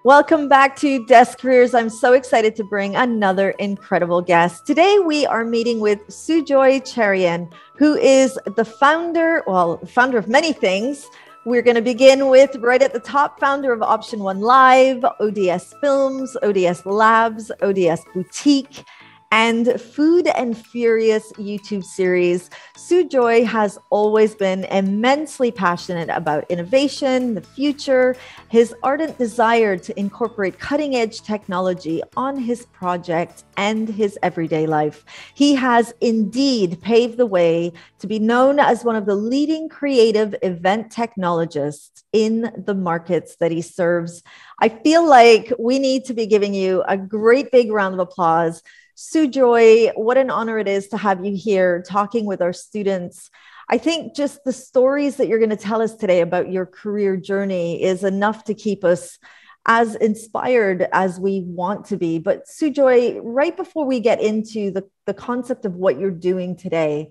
Welcome back to Desk Careers. I'm so excited to bring another incredible guest. Today, we are meeting with Sujoy Cherian, who is the founder of many things. We're going to begin with right at the top, founder of Option1LIVE, ODS Films, ODS Labs, ODS Boutique, and Food and Furious YouTube series. Sujoy has always been immensely passionate about innovation, the future, his ardent desire to incorporate cutting-edge technology on his project and his everyday life. He has indeed paved the way to be known as one of the leading creative event technologists in the markets that he serves. I feel like we need to be giving you a great big round of applause. Sujoy, what an honor it is to have you here talking with our students. I think just the stories that you're going to tell us today about your career journey is enough to keep us as inspired as we want to be. But Sujoy, right before we get into the concept of what you're doing today,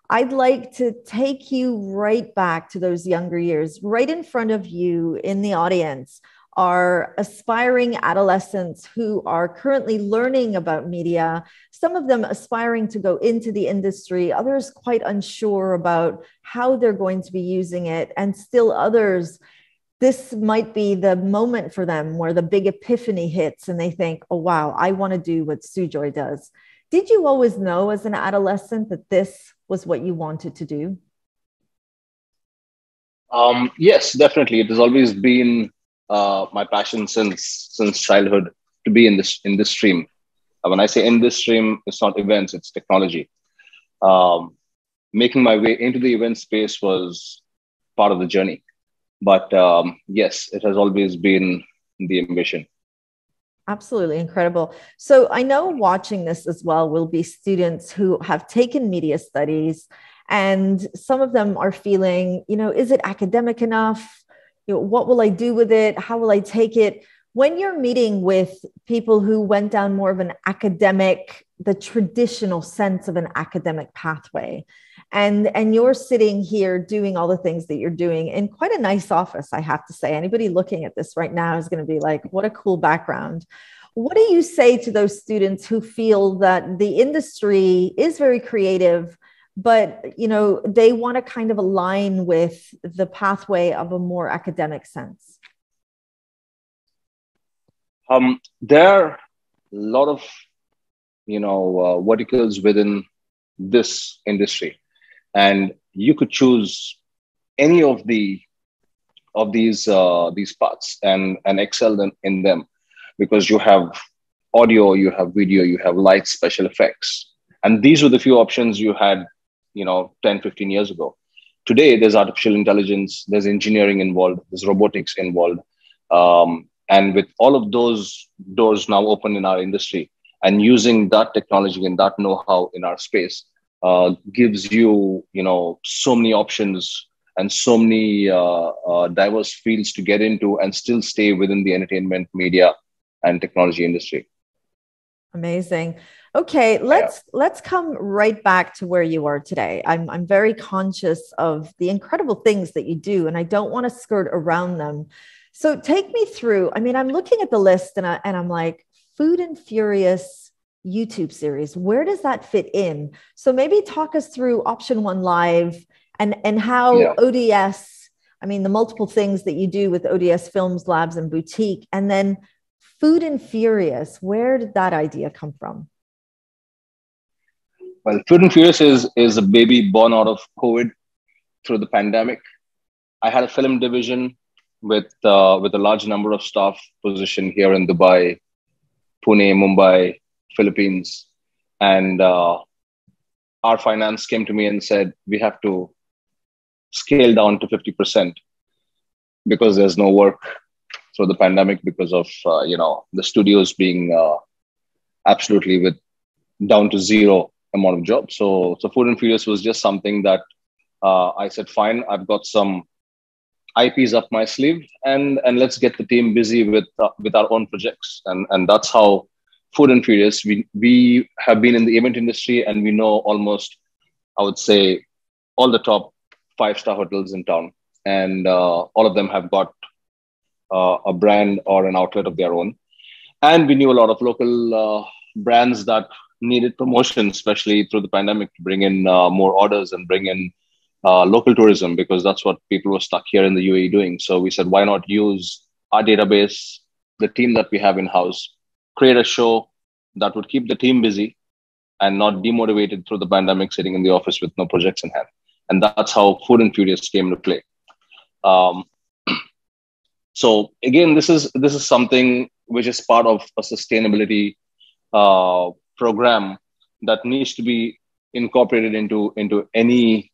I'd like to take you right back to those younger years. Right in front of you in the audience are aspiring adolescents who are currently learning about media, some of them aspiring to go into the industry, others quite unsure about how they're going to be using it, and still others, this might be the moment for them where the big epiphany hits and they think, oh, wow, I want to do what Sujoy does. Did you always know as an adolescent that this was what you wanted to do? Yes, definitely. It has always been my passion since childhood to be in this stream. When I say in this stream, it's not events, it's technology. Making my way into the event space was part of the journey. But yes, it has always been the ambition. Absolutely incredible. So I know watching this as well will be students who have taken media studies, and some of them are feeling, is it academic enough? What will I do with it? How will I take it? When you're meeting with people who went down more of an academic, the traditional sense of an academic pathway, and you're sitting here doing all the things that you're doing in quite a nice office, I have to say. Anybody looking at this right now is going to be like, what a cool background. What do you say to those students who feel that the industry is very creative, but they want to kind of align with the pathway of a more academic sense? There are a lot of verticals within this industry, and you could choose any of these paths and excel in them, because you have audio, you have video, you have lights, special effects, and these were the few options you had 10, 15 years ago. Today, there's artificial intelligence, there's engineering involved, there's robotics involved. And with all of those doors now open in our industry, and using that technology and that know-how in our space gives you, so many options and so many diverse fields to get into and still stay within the entertainment, media, and technology industry. Amazing. Okay, let's come right back to where you are today. I'm very conscious of the incredible things that you do, and I don't want to skirt around them. So take me through. I mean, I'm looking at the list and I'm like, Food and Furious YouTube series. Where does that fit in? So maybe talk us through Option1LIVE and how ODS, I mean, the multiple things that you do with ODS Films, Labs, and Boutique, and then Food and Furious. Where did that idea come from? Well, Food and Furious is a baby born out of COVID through the pandemic. I had a film division with a large number of staff positioned here in Dubai, Pune, Mumbai, Philippines. And our finance came to me and said, we have to scale down to 50% because there's no work through the pandemic because of, the studios being absolutely down to zero amount of jobs. So Food and Furious was just something that I said, fine, I've got some IPs up my sleeve, and let's get the team busy with our own projects. And that's how Food and Furious, we have been in the event industry, and we know almost, I would say, all the top 5-star hotels in town. And all of them have got a brand or an outlet of their own. And we knew a lot of local brands that needed promotion, especially through the pandemic, to bring in more orders and bring in local tourism, because that's what people were stuck here in the UAE doing. So we said, why not use our database, the team that we have in-house, create a show that would keep the team busy and not demotivated through the pandemic, sitting in the office with no projects in hand. And that's how Food and Furious came to play. So again, this is something which is part of a sustainability program that needs to be incorporated into any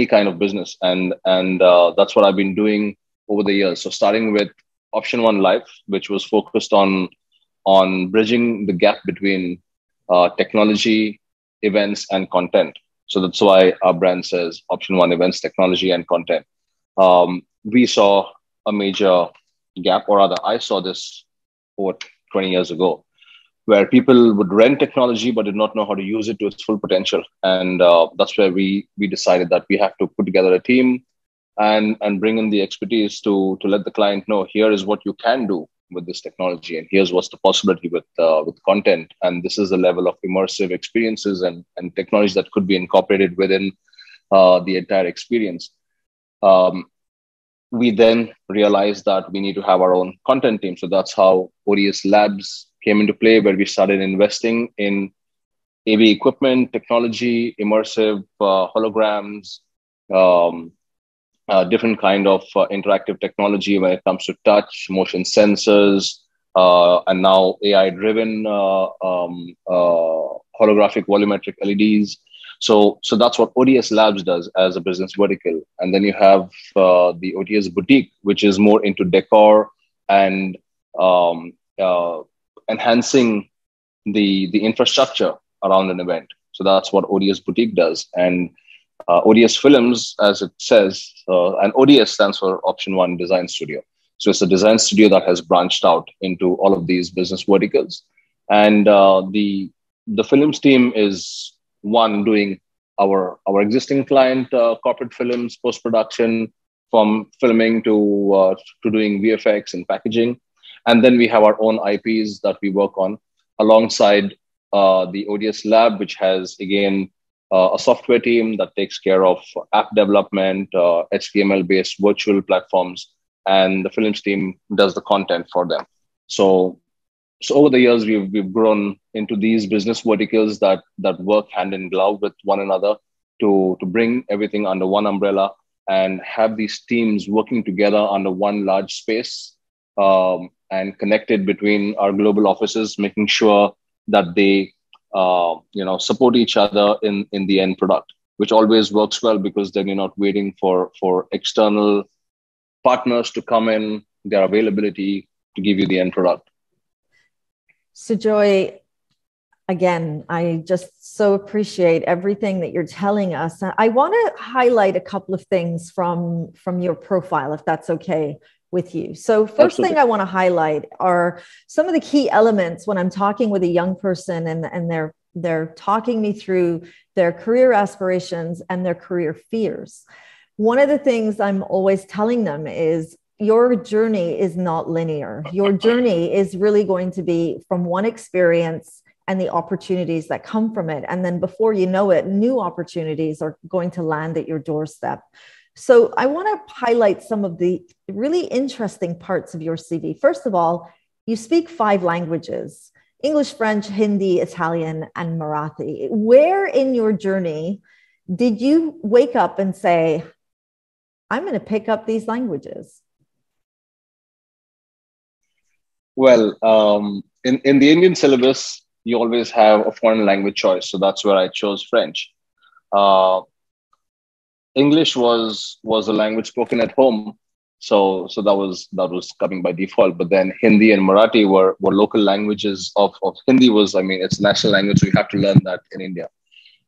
kind of business, and that's what I've been doing over the years. So starting with Option1LIVE, which was focused on bridging the gap between technology, events, and content. So that's why our brand says Option 1 Events, Technology, and Content. We saw a major gap, or rather, I saw this over 20 years ago, where people would rent technology but did not know how to use it to its full potential. And that's where we decided that we have to put together a team and bring in the expertise to let the client know, here is what you can do with this technology, and here's what's the possibility with content, and this is the level of immersive experiences and technology that could be incorporated within the entire experience. We then realized that we need to have our own content team. So that's how ODS Labs came into play, where we started investing in AV equipment, technology, immersive holograms, different kind of interactive technology when it comes to touch, motion sensors, and now AI-driven holographic volumetric LEDs. So that's what ODS Labs does as a business vertical. And then you have the ODS Boutique, which is more into decor and enhancing the infrastructure around an event. So that's what ODS Boutique does. And ODS Films, as it says, and ODS stands for Option 1 Design Studio. So it's a design studio that has branched out into all of these business verticals. And the films team is one doing our existing client corporate films, post-production, from filming to doing VFX and packaging. And then we have our own IPs that we work on alongside the ODS Lab, which has, again, a software team that takes care of app development, HTML-based virtual platforms, and the films team does the content for them. So over the years, we've grown into these business verticals that work hand in glove with one another to bring everything under one umbrella and have these teams working together under one large space, and connected between our global offices, making sure that they support each other in the end product, which always works well, because then you're not waiting for external partners to come in, their availability to give you the end product. Sujoy, again, I just so appreciate everything that you're telling us. I want to highlight a couple of things from your profile, if that's okay with you. So first thing I want to highlight are some of the key elements when I'm talking with a young person and they're talking me through their career aspirations and their career fears. One of the things I'm always telling them is your journey is not linear. Your journey is really going to be from one experience and the opportunities that come from it. And then before you know it, new opportunities are going to land at your doorstep. So I want to highlight some of the really interesting parts of your CV. First of all, you speak 5 languages: English, French, Hindi, Italian, and Marathi. Where in your journey did you wake up and say, I'm going to pick up these languages? Well, in the Indian syllabus, you always have a foreign language choice. So that's where I chose French. English was a language spoken at home. So that was coming by default. But then Hindi and Marathi were local languages of Hindi was, it's national language. So you have to learn that in India.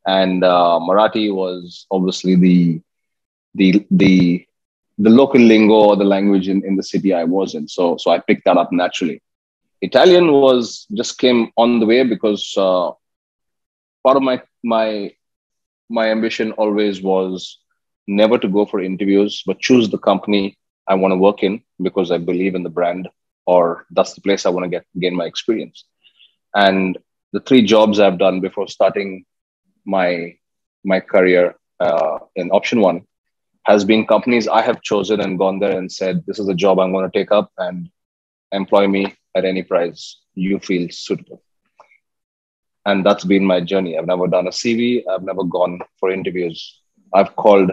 And Marathi was obviously the local lingo, or the language in the city I was in. So I picked that up naturally. Italian just came on the way, because part of my ambition always was never to go for interviews, but choose the company I want to work in because I believe in the brand, or that's the place I want to gain my experience. And the 3 jobs I've done before starting my career in Option1 has been companies I have chosen and gone there and said, this is a job I'm going to take up and employ me at any price you feel suitable. And that's been my journey. I've never done a CV. I've never gone for interviews. I've called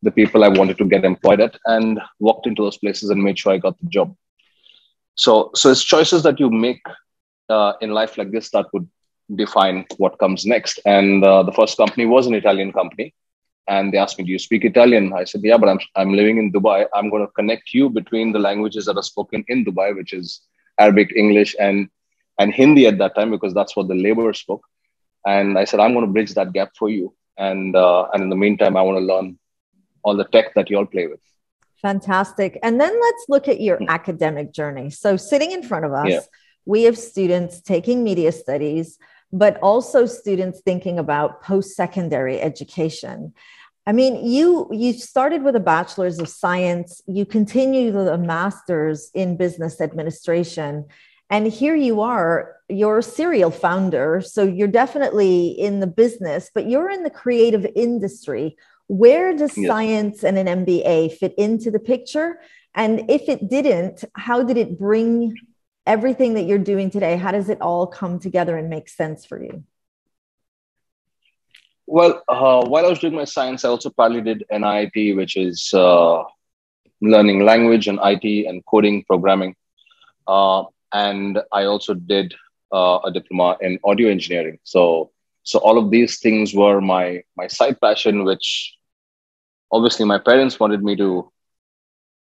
the people I wanted to get employed at and walked into those places and made sure I got the job. So it's choices that you make in life like this that would define what comes next. And the first company was an Italian company. And they asked me, do you speak Italian? I said, yeah, but I'm living in Dubai. I'm going to connect you between the languages that are spoken in Dubai, which is Arabic, English, and Hindi at that time, because that's what the labor spoke. And I said, I'm going to bridge that gap for you. And in the meantime, I want to learn all the tech that you all play with. Fantastic. And then let's look at your academic journey. So sitting in front of us, we have students taking media studies, but also students thinking about post-secondary education. I mean, you started with a bachelor's of science, you continued with a master's in business administration, and here you are, you're a serial founder. So you're definitely in the business, but you're in the creative industry. Where does science and an MBA fit into the picture? And if it didn't, how did it bring everything that you're doing today? How does it all come together and make sense for you? Well, while I was doing my science, I also partly did NIIT, which is learning language and IT and coding, programming. And I also did a diploma in audio engineering. So all of these things were my side passion, which obviously my parents wanted me to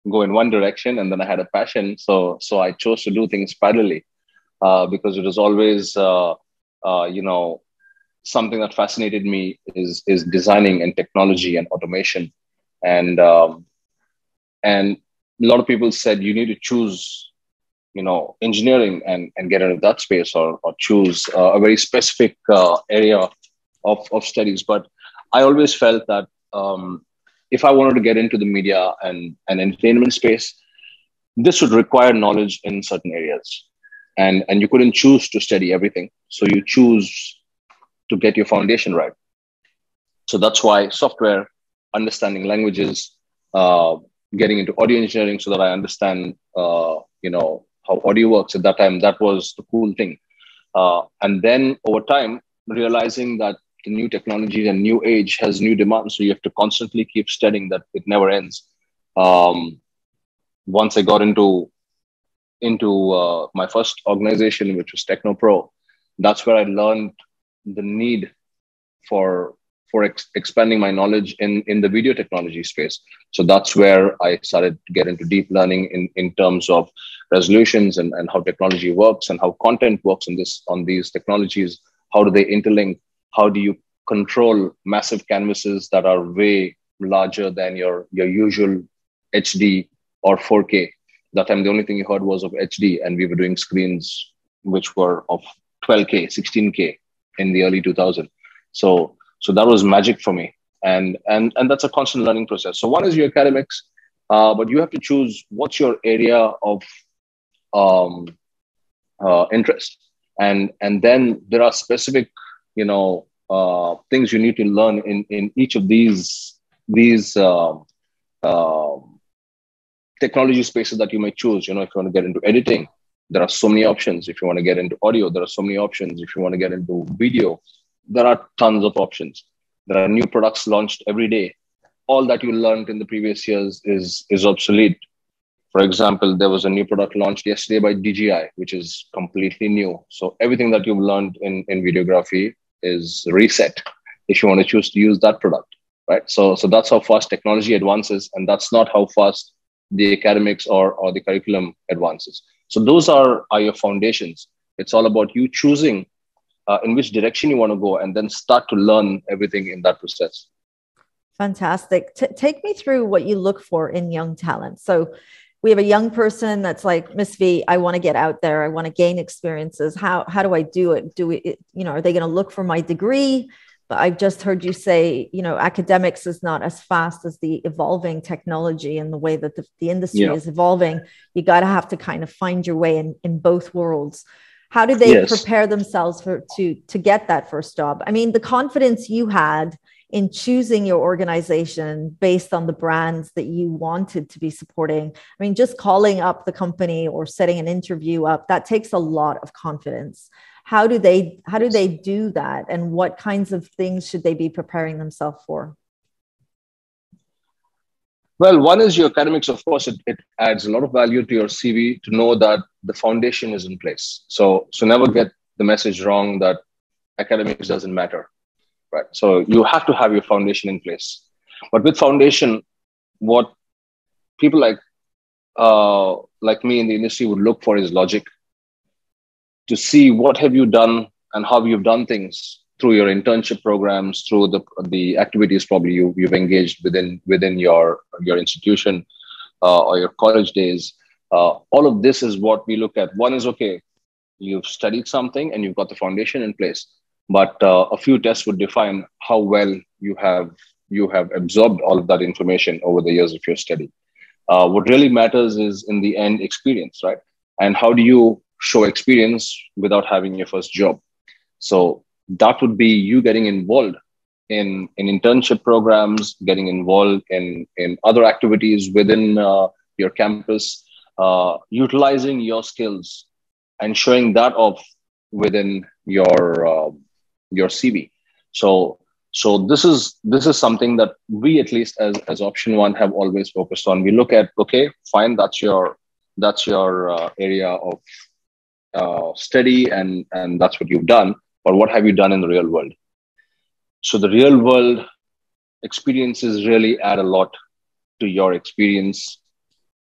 go in one direction, and then I had a passion. So I chose to do things parallelly because it was always, something that fascinated me is designing and technology and automation. And a lot of people said, you need to choose, engineering and get into that space, or choose a very specific area of studies. But I always felt that if I wanted to get into the media and entertainment space, this would require knowledge in certain areas. And you couldn't choose to study everything. So you choose to get your foundation right. So that's why software, understanding languages, getting into audio engineering so that I understand, how audio works at that time, that was the cool thing. And then over time, realizing that the new technology and new age has new demands. So you have to constantly keep studying, that it never ends. Once I got into my first organization, which was TechnoPro, that's where I learned the need for expanding my knowledge in the video technology space. So that's where I started to get into deep learning in terms of resolutions and how technology works and how content works on these technologies. How do they interlink? How do you control massive canvases that are way larger than your usual HD or 4K? That time, the only thing you heard was of HD, and we were doing screens which were of 12K, 16K in the early 2000s. So that was magic for me. And that's a constant learning process. So one is your academics, but you have to choose what's your area of interest. And then there are specific, things you need to learn in each of these technology spaces that you may choose. If you want to get into editing, there are so many options. If you want to get into audio, there are so many options. If you want to get into video, there are tons of options. There are new products launched every day. All that you learned in the previous years is obsolete. For example, there was a new product launched yesterday by DJI, which is completely new. So everything that you've learned in videography is reset if you want to choose to use that product, right? So that's how fast technology advances, and that's not how fast the academics or the curriculum advances. So those are your foundations. It's all about you choosing in which direction you want to go, and then start to learn everything in that process. Fantastic. Take me through what you look for in young talent. So we have a young person that's like, Miss V, I want to get out there. I want to gain experiences. How do I do it? Are they going to look for my degree? I've just heard you say, academics is not as fast as the evolving technology and the way that the industry is evolving. You got to have to kind of find your way in both worlds. How do they prepare themselves to get that first job? I mean, the confidence you had in choosing your organization based on the brands that you wanted to be supporting. I mean, just calling up the company or setting an interview up, that takes a lot of confidence. How do they do that? And what kinds of things should they be preparing themselves for? Well, one is your academics. Of course, it adds a lot of value to your CV to know that the foundation is in place. So never get the message wrong that academics doesn't matter, right? So you have to have your foundation in place. But with foundation, what people like me in the industry would look for is logic, to see what have you done and how you've done things through your internship programs, through the activities probably you've engaged within your institution or your college days. All of this is what we look at. One is, okay, you've studied something and you've got the foundation in place, but a few tests would define how well you have absorbed all of that information over the years of your study. What really matters is, in the end, experience, right? And how do you show experience without having your first job? So that would be you getting involved in internship programs, getting involved in other activities within your campus, utilizing your skills and showing that off within your CV. So this is something that we, at least as Option One, have always focused on. We look at, okay, fine, that's your area of study, and that's what you've done. But what have you done in the real world? So the real world experiences really add a lot to your experience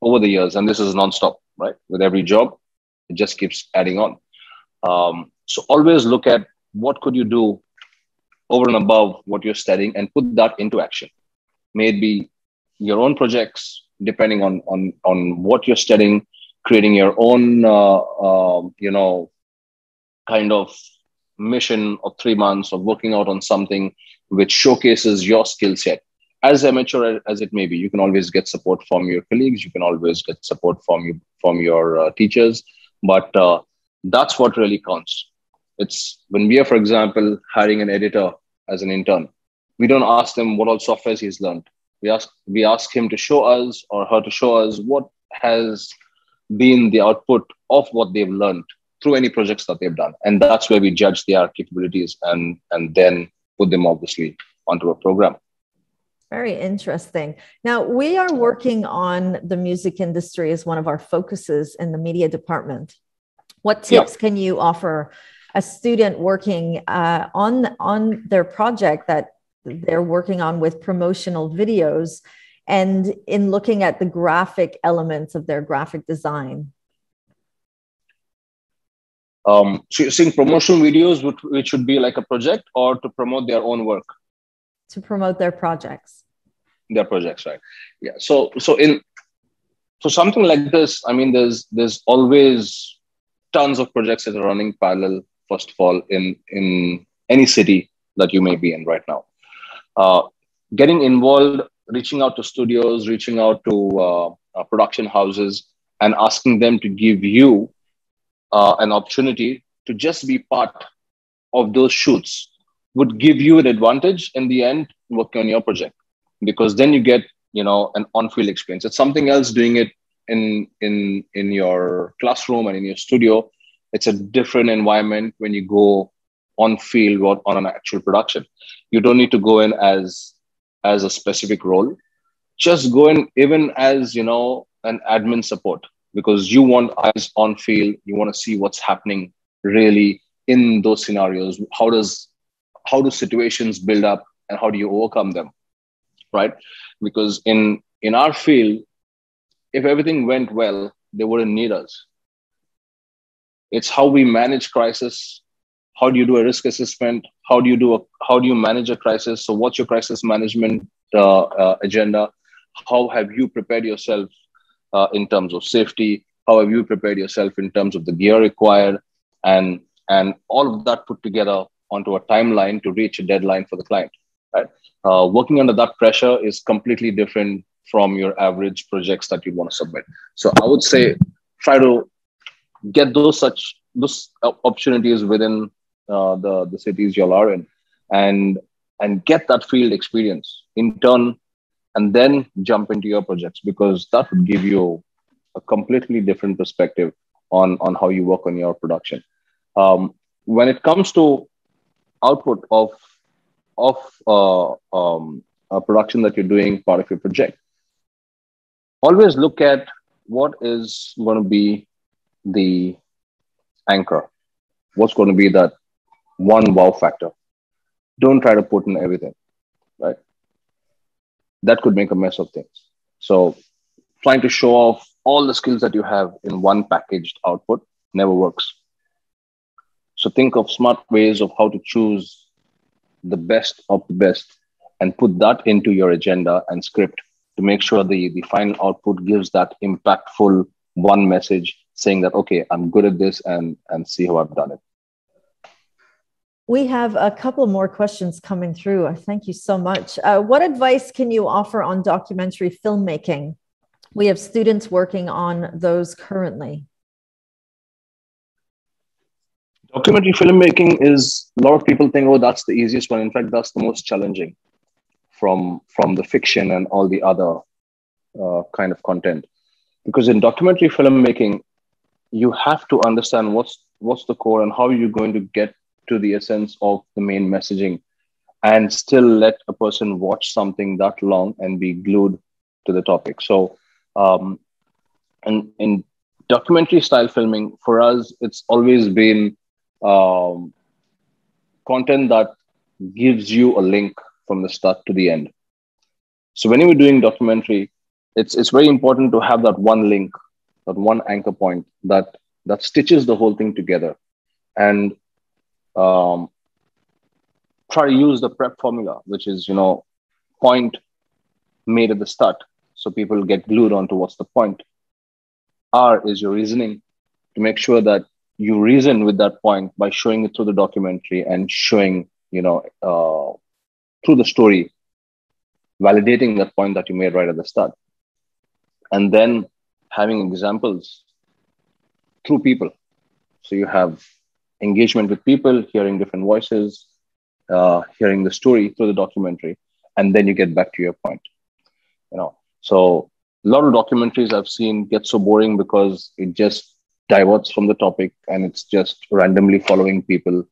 over the years, and this is nonstop, right? With every job, it just keeps adding on. So always look at what could you do over and above what you're studying, and put that into action. Maybe your own projects, depending on what you're studying, creating your own, kind of mission of 3 months of working out on something which showcases your skill set. As amateur as it may be, you can always get support from your colleagues. You can always get support from your teachers. But that's what really counts. It's when we are, for example, hiring an editor as an intern, we don't ask them what all softwares he's learned. We ask him to show us, or her to show us, what has been the output of what they've learned through any projects that they've done. And that's where we judge their capabilities and then put them obviously onto a program. Very interesting. Now, we are working on the music industry as one of our focuses in the media department. What tips can you offer a student working on their project that they're working on with promotional videos, and in looking at the graphic elements of their graphic design? So you're seeing promotional videos, which should be like a project, or to promote their own work? To promote their projects. Their projects, right? Yeah. So something like this, I mean, there's always tons of projects that are running parallel, first of all, in any city that you may be in right now. Getting involved, reaching out to studios, reaching out to production houses, and asking them to give you an opportunity to just be part of those shoots would give you an advantage in the end working on your project, because then you get an on-field experience. It's something else doing it in your classroom and in your studio. It's a different environment when you go on field or on an actual production. You don't need to go in as a specific role. Just go in even as an admin support, because you want eyes on field. You want to see what's happening really in those scenarios. How do situations build up, and how do you overcome them, right? Because in our field, if everything went well, they wouldn't need us. It's how we manage crisis. How do you do a risk assessment? How do you manage a crisis? So what's your crisis management agenda? How have you prepared yourself in terms of safety? How have you prepared yourself in terms of the gear required? And all of that put together onto a timeline to reach a deadline for the client, right? Working under that pressure is completely different from your average projects that you want to submit. So I would say try to get those opportunities within the cities you are in, and get that field experience in turn, and then jump into your projects, because that would give you a completely different perspective on how you work on your production. When it comes to output of a production that you're doing, part of your project, always look at what is going to be the anchor. What's going to be that one wow factor? Don't try to put in everything, right? That could make a mess of things. So trying to show off all the skills that you have in one packaged output never works. So think of smart ways of how to choose the best of the best and put that into your agenda and script to make sure the final output gives that impactful one message saying that, okay, I'm good at this, and see how I've done it. We have a couple more questions coming through. Thank you so much. What advice can you offer on documentary filmmaking? We have students working on those currently. Documentary filmmaking is, a lot of people think, oh, that's the easiest one. In fact, that's the most challenging from the fiction and all the other kind of content. Because in documentary filmmaking, you have to understand what's the core and how you're going to get to the essence of the main messaging, and still let a person watch something that long and be glued to the topic. So, and in documentary style filming, for us, it's always been content that gives you a link from the start to the end. So when you're doing documentary, it's very important to have that one link, that one anchor point that stitches the whole thing together. And try to use the prep formula, which is, point made at the start, so people get glued onto what's the point. R is your reasoning, to make sure that you reason with that point by showing it through the documentary and showing, through the story, validating that point that you made right at the start. And then having examples through people. So you have engagement with people, hearing different voices, hearing the story through the documentary, and then you get back to your point. So a lot of documentaries I've seen get so boring because it just diverts from the topic, and it's just randomly following people,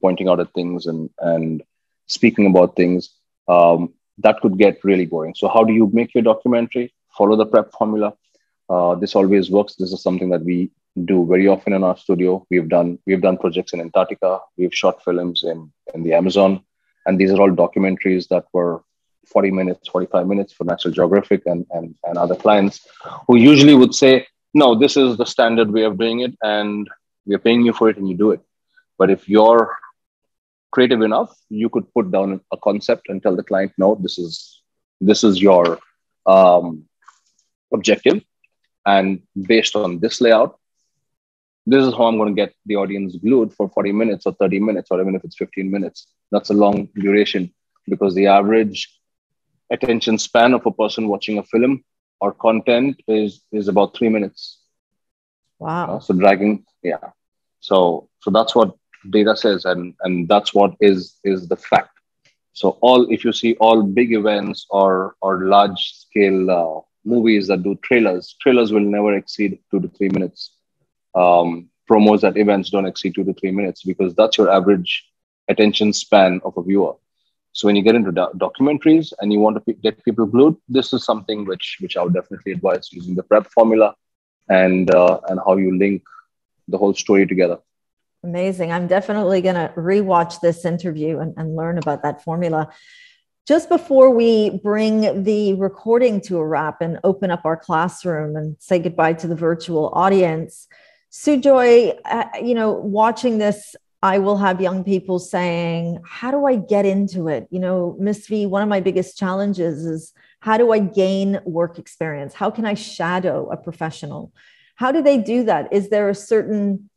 pointing out at things and speaking about things. That could get really boring. So how do you make your documentary? Follow the prep formula. This always works. This is something that we do very often in our studio. We've done projects in Antarctica. We've shot films in the Amazon, and these are all documentaries that were 40 minutes, 45 minutes for National Geographic and other clients, who usually would say, no, this is the standard way of doing it, and we're paying you for it, and you do it. But if you're creative enough, you could put down a concept and tell the client, no, this is your objective, and based on this layout, this is how I'm going to get the audience glued for 40 minutes or 30 minutes, or even if it's 15 minutes. That's a long duration, because the average attention span of a person watching a film or content is about 3 minutes. Wow. So dragging, yeah. So that's what data says, and that's what is the fact. So if you see all big events or large scale movies that do trailers will never exceed 2 to 3 minutes. Promos at events don't exceed 2 to 3 minutes, because that's your average attention span of a viewer. So when you get into documentaries and you want to get people glued, this is something which I would definitely advise, using the prep formula and how you link the whole story together. Amazing. I'm definitely going to rewatch this interview and learn about that formula. Just before we bring the recording to a wrap and open up our classroom and say goodbye to the virtual audience, Sujoy, watching this, I will have young people saying, how do I get into it? Miss V, one of my biggest challenges is, how do I gain work experience? How can I shadow a professional? How do they do that? Is there a certain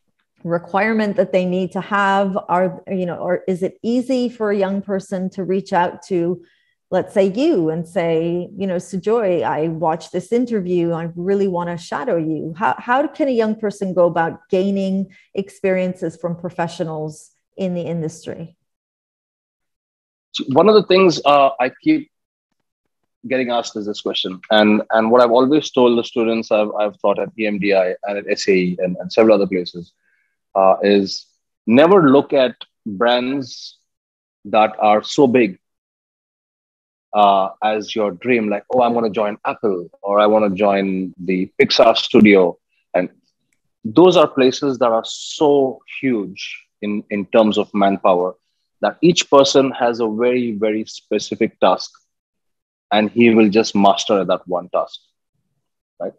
requirement that they need to have? Or is it easy for a young person to reach out to, let's say, you and say, Sujoy, I watched this interview, I really want to shadow you. How can a young person go about gaining experiences from professionals in the industry? One of the things I keep getting asked is this question, and what I've always told the students I've taught at EMDI and at SAE and several other places is never look at brands that are so big as your dream, like, oh, I'm going to join Apple, or I want to join the Pixar studio. And those are places that are so huge in terms of manpower that each person has a very, very specific task, and he will just master that one task, right?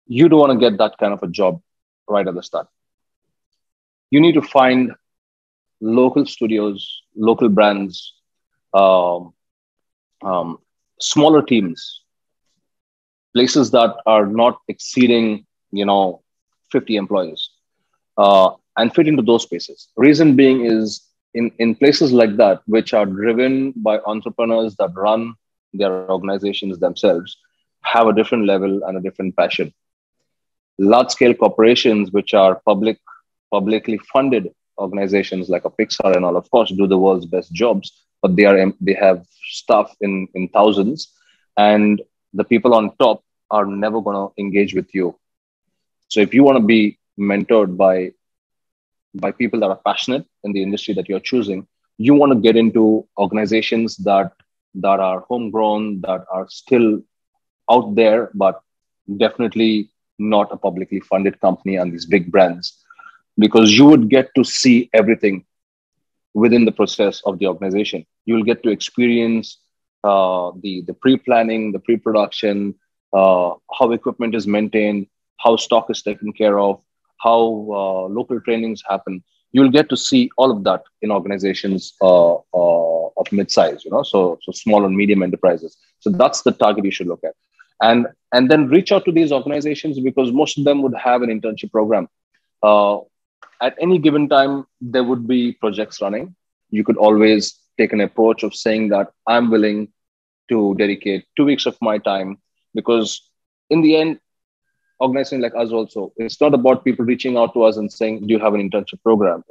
You don't want to get that kind of a job right at the start. You need to find local studios, local brands, smaller teams, places that are not exceeding, 50 employees, and fit into those spaces. Reason being is in places like that, which are driven by entrepreneurs that run their organizations themselves, have a different level and a different passion. Large scale corporations, which are publicly funded organizations like a Pixar and all, of course, do the world's best jobs, but they have staff in thousands, and the people on top are never going to engage with you. So if you want to be mentored by people that are passionate in the industry that you're choosing, you want to get into organizations that are homegrown, that are still out there, but definitely not a publicly funded company and these big brands, because you would get to see everything within the process of the organization. You'll get to experience the pre-planning, the pre-production, how equipment is maintained, how stock is taken care of, how local trainings happen. You'll get to see all of that in organizations of mid-size, so small and medium enterprises. So that's the target you should look at. And then reach out to these organizations, because most of them would have an internship program. At any given time, there would be projects running. You could always take an approach of saying that I'm willing to dedicate 2 weeks of my time, because in the end, organizations like us also, it's not about people reaching out to us and saying, do you have an internship program?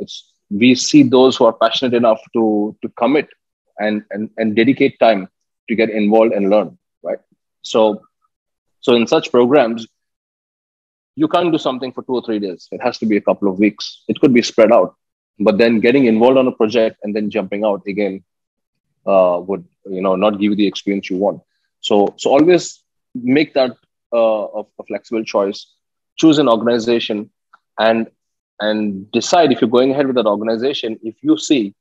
We see those who are passionate enough to commit and dedicate time to get involved and learn, right? So in such programs, you can't do something for 2 or 3 days. It has to be a couple of weeks. It could be spread out, but then getting involved on a project and then jumping out again would not give you the experience you want. So always make that a flexible choice. Choose an organization and decide, if you're going ahead with that organization, if you see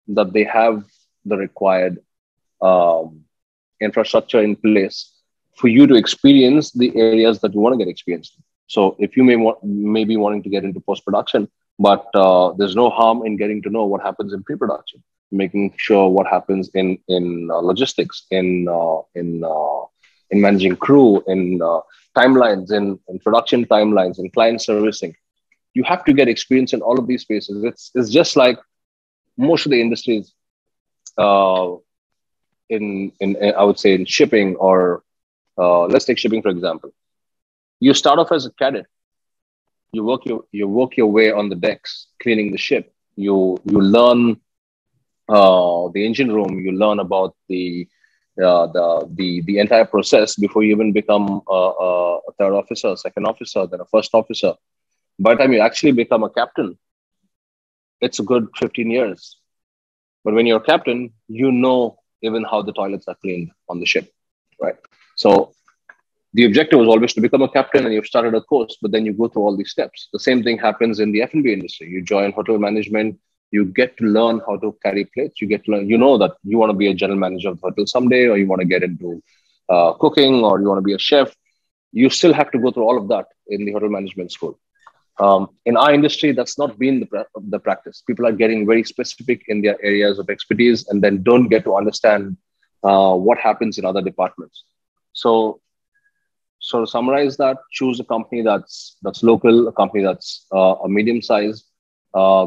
that they have the required infrastructure in place for you to experience the areas that you want to get experienced in. So if you may be wanting to get into post-production, but there's no harm in getting to know what happens in pre-production, making sure what happens in logistics, in managing crew, in timelines, in production timelines, in client servicing. You have to get experience in all of these spaces. It's just like most of the industries in I would say in shipping, or let's take shipping for example. You start off as a cadet. You work your way on the decks, cleaning the ship. You learn the engine room. You learn about the entire process before you even become a third officer, second officer, then a first officer. By the time you actually become a captain, it's a good 15 years. But when you're a captain, you know even how the toilets are cleaned on the ship, right? So the objective was always to become a captain, and you've started a course, but then you go through all these steps. The same thing happens in the F&B industry. You join hotel management, you get to learn how to carry plates. You get to learn, that you want to be a general manager of the hotel someday, or you want to get into cooking, or you want to be a chef. You still have to go through all of that in the hotel management school. In our industry, that's not been the practice. People are getting very specific in their areas of expertise and then don't get to understand what happens in other departments. So sort of summarize that, choose a company that's local, a company that's a medium size,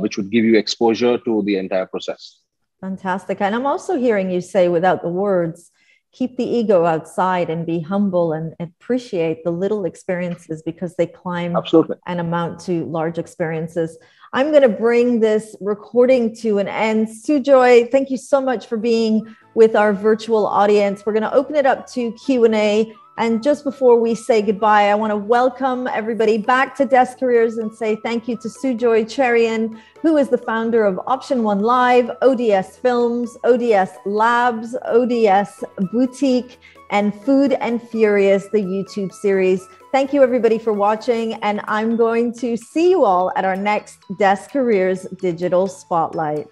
which would give you exposure to the entire process. Fantastic. And I'm also hearing you say, without the words, keep the ego outside and be humble and appreciate the little experiences, because they climb Absolutely and amount to large experiences. I'm going to bring this recording to an end. Sujoy, thank you so much for being with our virtual audience. We're going to open it up to Q&A. And just before we say goodbye, I want to welcome everybody back to Desk Careers and say thank you to Sujoy Cherian, who is the founder of Option1LIVE, ODS Films, ODS Labs, ODS Boutique, and Food and Furious, the YouTube series. Thank you everybody for watching, and I'm going to see you all at our next Desk Careers Digital Spotlight.